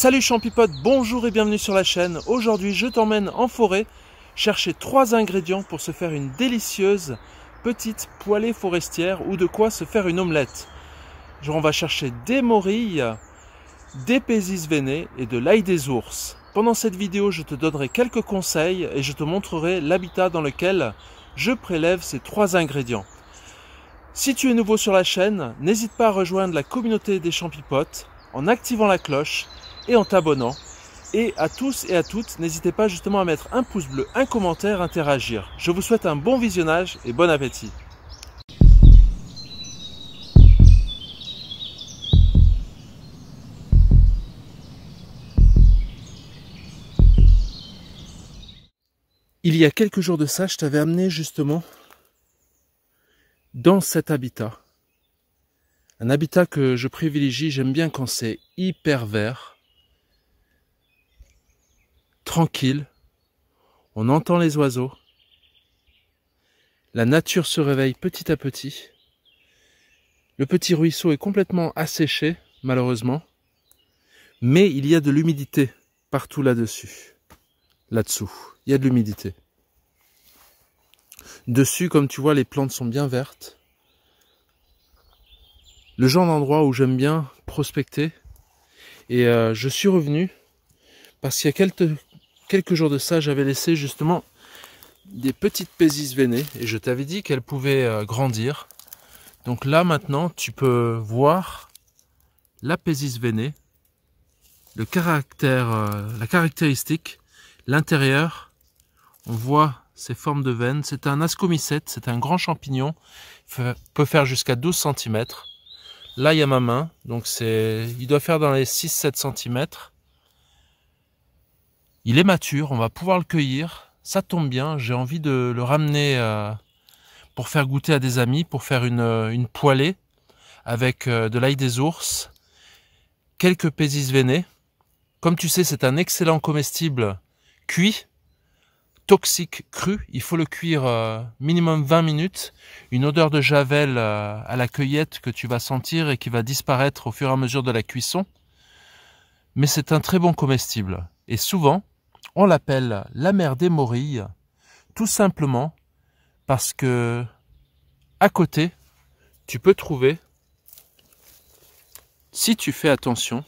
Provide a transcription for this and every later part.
Salut champipotes, bonjour et bienvenue sur la chaîne. Aujourd'hui je t'emmène en forêt chercher 3 ingrédients pour se faire une délicieuse petite poêlée forestière ou de quoi se faire une omelette. Genre on va chercher des morilles, des pézis veinés et de l'ail des ours. Pendant cette vidéo je te donnerai quelques conseils et je te montrerai l'habitat dans lequel je prélève ces 3 ingrédients. Si tu es nouveau sur la chaîne, n'hésite pas à rejoindre la communauté des champipotes en activant la cloche et en t'abonnant. Et à tous et à toutes, n'hésitez pas justement à mettre un pouce bleu, un commentaire, interagir. Je vous souhaite un bon visionnage et bon appétit. Il y a quelques jours de ça, je t'avais amené justement dans cet habitat. Un habitat que je privilégie, j'aime bien quand c'est hyper vert, tranquille, on entend les oiseaux, la nature se réveille petit à petit, le petit ruisseau est complètement asséché, malheureusement, mais il y a de l'humidité partout là-dessus, là-dessous, il y a de l'humidité. Dessus, comme tu vois, les plantes sont bien vertes. Le genre d'endroit où j'aime bien prospecter. Et je suis revenu parce qu'il y a quelques jours de ça, j'avais laissé justement des petites pézis veinées et je t'avais dit qu'elles pouvaient grandir. Donc là maintenant, tu peux voir la pézis veinée, la caractéristique, l'intérieur. On voit ces formes de veines. C'est un ascomycète, c'est un grand champignon. Il peut faire jusqu'à 12 cm. Là, il y a ma main, donc il doit faire dans les 6-7 cm. Il est mature, on va pouvoir le cueillir. Ça tombe bien, j'ai envie de le ramener pour faire goûter à des amis, pour faire une poêlée avec de l'ail des ours, quelques pézis veinés. Comme tu sais, c'est un excellent comestible cuit, toxique cru. Il faut le cuire minimum 20 minutes. Une odeur de javel à la cueillette que tu vas sentir et qui va disparaître au fur et à mesure de la cuisson. Mais c'est un très bon comestible. Et souvent, on l'appelle la mère des morilles, tout simplement parce que à côté, tu peux trouver, si tu fais attention,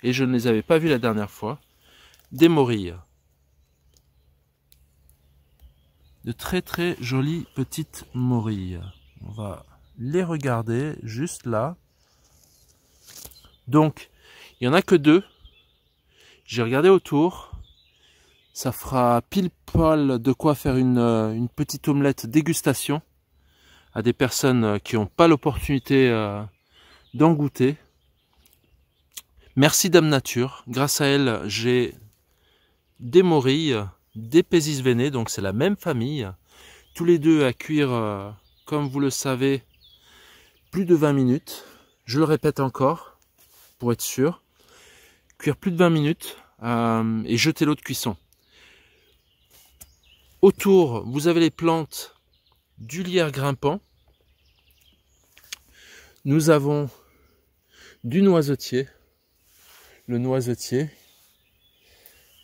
et je ne les avais pas vus la dernière fois, des morilles. De très très jolies petites morilles. On va les regarder juste là. Donc, il n'y en a que 2. J'ai regardé autour. Ça fera pile poil de quoi faire une petite omelette dégustation à des personnes qui n'ont pas l'opportunité d'en goûter. Merci Dame Nature. Grâce à elle, j'ai des morilles, des pézis veinés, donc c'est la même famille. Tous les deux à cuire, comme vous le savez, plus de 20 minutes. Je le répète encore, pour être sûr. Cuire plus de 20 minutes et jeter l'eau de cuisson. Autour, vous avez les plantes du lierre grimpant. Nous avons du noisetier. Le noisetier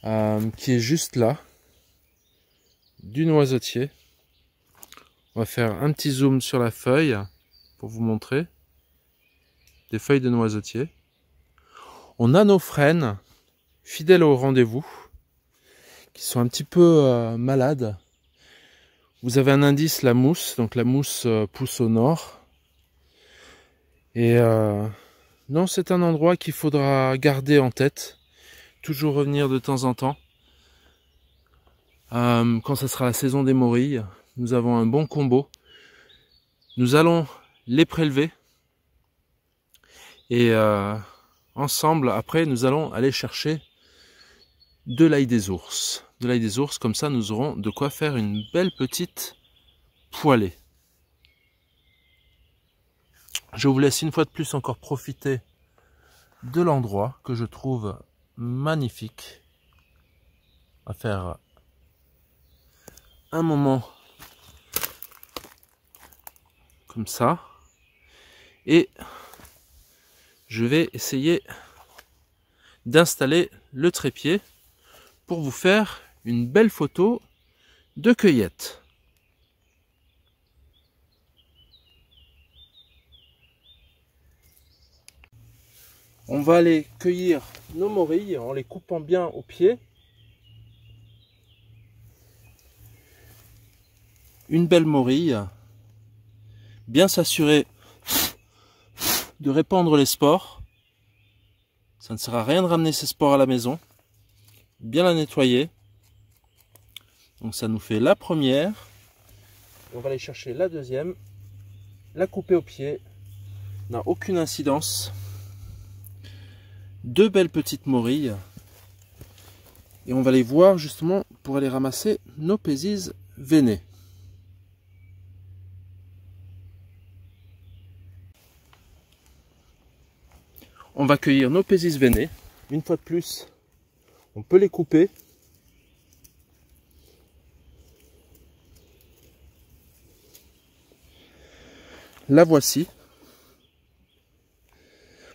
qui est juste là. Du noisetier. On va faire un petit zoom sur la feuille pour vous montrer. Des feuilles de noisetier. On a nos frênes, fidèles au rendez-vous, qui sont un petit peu malades. Vous avez un indice, la mousse. Donc la mousse pousse au nord. Et non, c'est un endroit qu'il faudra garder en tête. Toujours revenir de temps en temps. Quand ça sera la saison des morilles, nous avons un bon combo. Nous allons les prélever. Et ensemble, après, nous allons aller chercher de l'ail des ours. De l'ail des ours, comme ça, nous aurons de quoi faire une belle petite poêlée. Je vous laisse une fois de plus encore profiter de l'endroit que je trouve magnifique. On va faire un moment comme ça. Et je vais essayer d'installer le trépied pour vous faire une belle photo de cueillette. On va aller cueillir nos morilles en les coupant bien au pied. Une belle morille, bien s'assurer de répandre les spores. Ça ne sert à rien de ramener ces spores à la maison. Bien la nettoyer. Donc ça nous fait la première. On va aller chercher la deuxième. La couper au pied. N'a aucune incidence. Deux belles petites morilles. Et on va les voir justement pour aller ramasser nos pézises veinées. On va cueillir nos pézises veinées. Une fois de plus, on peut les couper. La voici.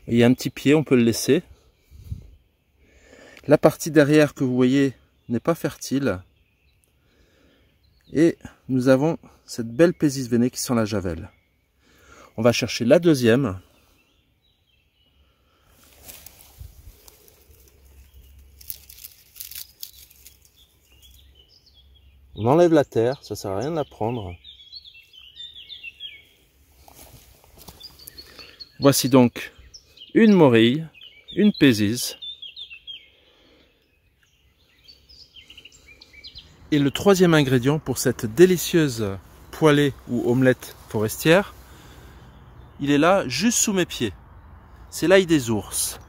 Il y a un petit pied, on peut le laisser. La partie derrière que vous voyez n'est pas fertile. Et nous avons cette belle pézise veinée qui sent la javel. On va chercher la deuxième. On enlève la terre, ça sert à rien de la prendre. Voici donc une morille, une pézise. Et le troisième ingrédient pour cette délicieuse poêlée ou omelette forestière, il est là, juste sous mes pieds. C'est l'ail des ours.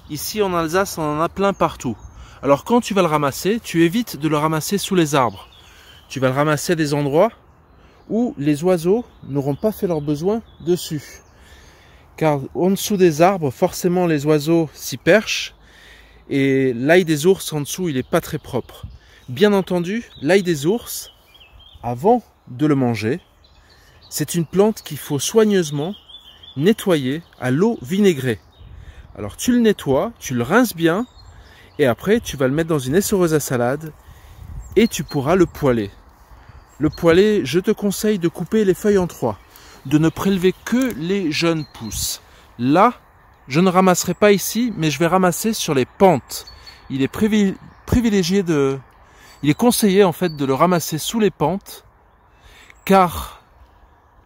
Ici en Alsace, on en a plein partout. Alors quand tu vas le ramasser, tu évites de le ramasser sous les arbres. Tu vas le ramasser à des endroits où les oiseaux n'auront pas fait leurs besoins dessus. Car en dessous des arbres, forcément les oiseaux s'y perchent. Et l'ail des ours en dessous, il n'est pas très propre. Bien entendu, l'ail des ours, avant de le manger, c'est une plante qu'il faut soigneusement nettoyer à l'eau vinaigrée. Alors tu le nettoies, tu le rinces bien, et après tu vas le mettre dans une essoreuse à salade, et tu pourras le poêler. Le poêler, je te conseille de couper les feuilles en trois, de ne prélever que les jeunes pousses. Là, je ne ramasserai pas ici, mais je vais ramasser sur les pentes. Il est privilégié de... Il est conseillé en fait de le ramasser sous les pentes, car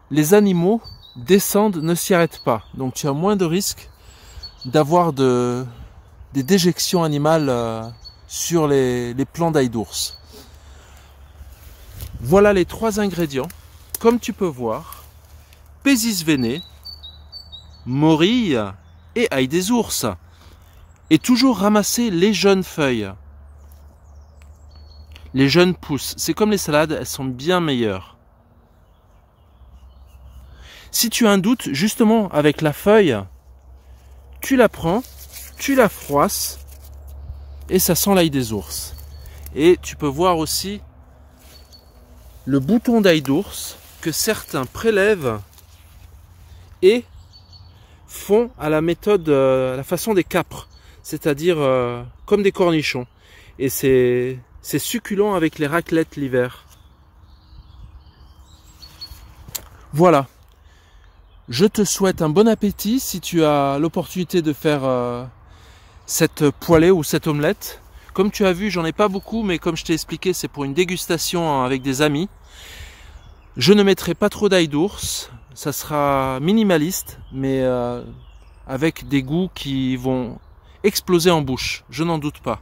les animaux descendent, ne s'y arrêtent pas. Donc tu as moins de risques d'avoir des déjections animales sur les plants d'ail d'ours. Voilà les trois ingrédients. Comme tu peux voir, pézise veinée, morille et ail des ours. Et toujours ramasser les jeunes feuilles. Les jeunes pousses, c'est comme les salades, elles sont bien meilleures. Si tu as un doute, justement, avec la feuille, tu la prends, tu la froisses, et ça sent l'ail des ours. Et tu peux voir aussi le bouton d'ail d'ours que certains prélèvent et font à la méthode, à la façon des capres, c'est-à-dire comme des cornichons. Et c'est succulent avec les raclettes l'hiver. Voilà. Je te souhaite un bon appétit si tu as l'opportunité de faire cette poêlée ou cette omelette. Comme tu as vu, j'en ai pas beaucoup, mais comme je t'ai expliqué, c'est pour une dégustation avec des amis. Je ne mettrai pas trop d'ail d'ours. Ça sera minimaliste, mais avec des goûts qui vont exploser en bouche. Je n'en doute pas.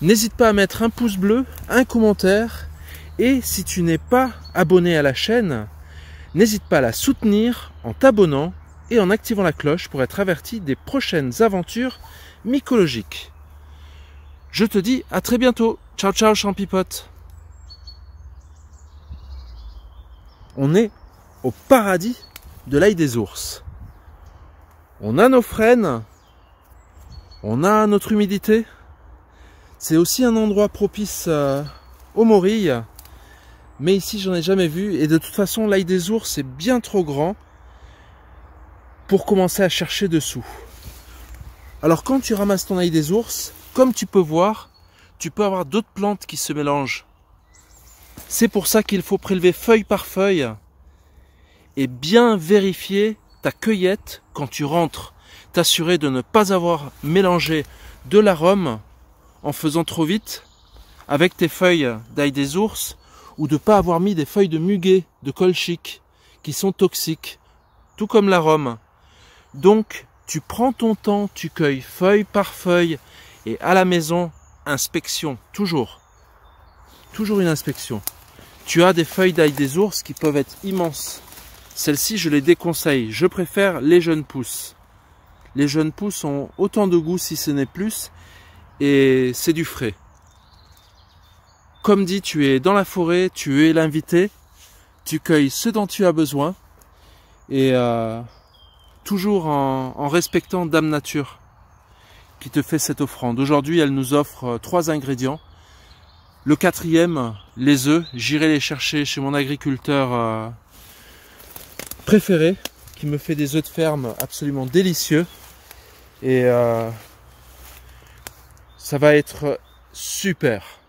N'hésite pas à mettre un pouce bleu, un commentaire, et si tu n'es pas abonné à la chaîne, n'hésite pas à la soutenir en t'abonnant et en activant la cloche pour être averti des prochaines aventures mycologiques. Je te dis à très bientôt. Ciao ciao champipotes. On est au paradis de l'ail des ours. On a nos frênes, on a notre humidité. C'est aussi un endroit propice aux morilles. Mais ici, j'en ai jamais vu. Et de toute façon, l'ail des ours est bien trop grand pour commencer à chercher dessous. Alors quand tu ramasses ton ail des ours, comme tu peux voir, tu peux avoir d'autres plantes qui se mélangent. C'est pour ça qu'il faut prélever feuille par feuille et bien vérifier ta cueillette quand tu rentres. T'assurer de ne pas avoir mélangé de l'arôme en faisant trop vite avec tes feuilles d'ail des ours ou de ne pas avoir mis des feuilles de muguet, de colchique qui sont toxiques, tout comme l'arôme. Donc tu prends ton temps, tu cueilles feuille par feuille et à la maison, inspection, toujours une inspection. Tu as des feuilles d'ail des ours qui peuvent être immenses. Celles-ci, je les déconseille. Je préfère les jeunes pousses. Les jeunes pousses ont autant de goût, si ce n'est plus, et c'est du frais. Comme dit, tu es dans la forêt, tu es l'invité, tu cueilles ce dont tu as besoin, et toujours en respectant Dame Nature, qui te fait cette offrande. Aujourd'hui, elle nous offre 3 ingrédients. Le 4e, les œufs. J'irai les chercher chez mon agriculteur préféré, qui me fait des œufs de ferme absolument délicieux. Et ça va être super.